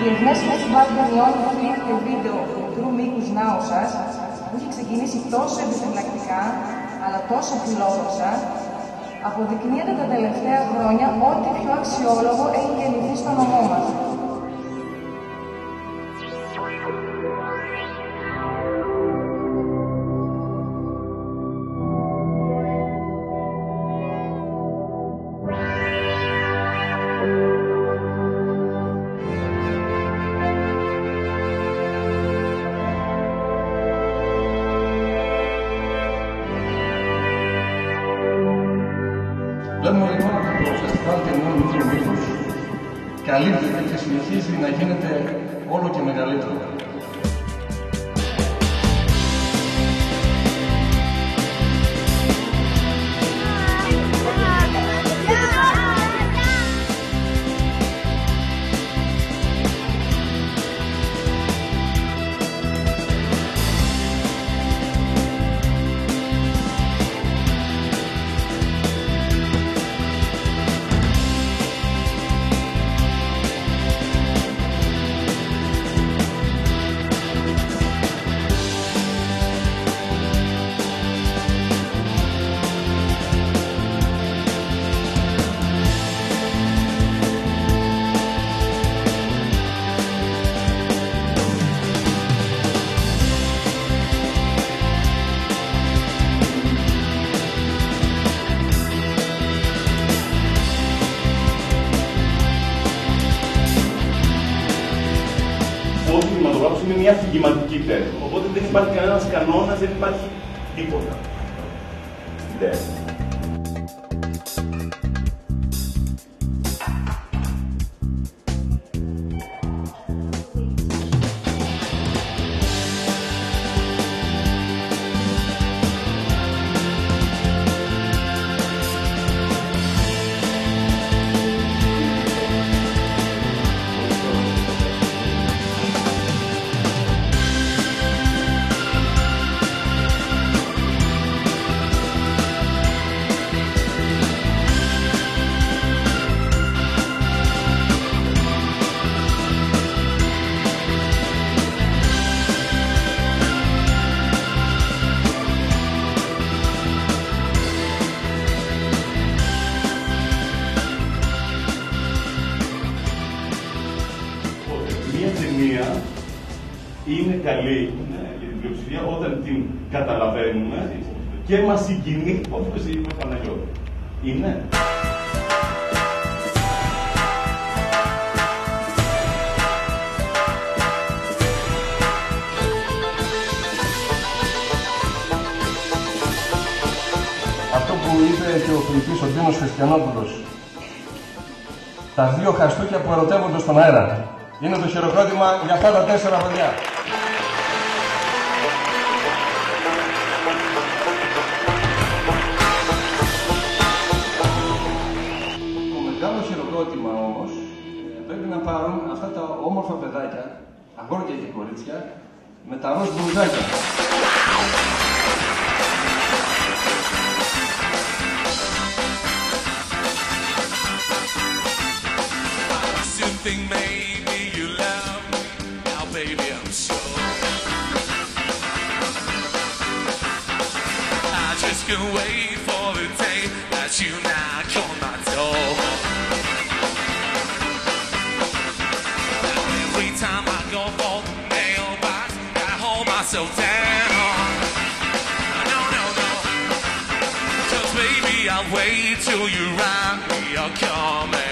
Διεθνές Φεστιβάλ Ταινιών Φιλμ και Βίντεο μικρού μήκους Νάουσας, που έχει ξεκινήσει τόσο επιφυλακτικά, αλλά τόσο φιλόδοξα, αποδεικνύεται τα τελευταία χρόνια ό,τι πιο αξιόλογο έχει γεννηθεί στο νομό μας. Βλέπουμε λοιπόν ότι το Φεστιβάλ Ταινιών Μικρού Μήκους καλύπτεται και συνεχίζει να γίνεται όλο και μεγαλύτερο. Ο κινηματογράφος είναι μια αφηγηματική τέχνη. Οπότε δεν υπάρχει κανένας κανόνας, δεν υπάρχει τίποτα. Μία ταινία είναι καλή για την πλειοψηφία όταν την καταλαβαίνουμε και μας συγκινεί, όπως είπε ο Παναγιώτη. Είναι. Αυτό που είπε και ο ποιητής ο Ντίνος Χριστιανόπουλος, τα δύο χαστούκια που ερωτεύονται στον αέρα. Είναι το χειροκρότημα για αυτά τα 4 παιδιά. Το μεγάλο χειροκρότημα όμως πρέπει να πάρουν αυτά τα όμορφα παιδάκια, αγόρια και κορίτσια, με τα ροζ μπλουζάκια. Maybe you love me, now baby I'm sure. I just can't wait for the day that you knock on my door. Every time I go for the mailbox, I hold myself down. No, no, no, 'cause baby I'll wait till you write me a comment.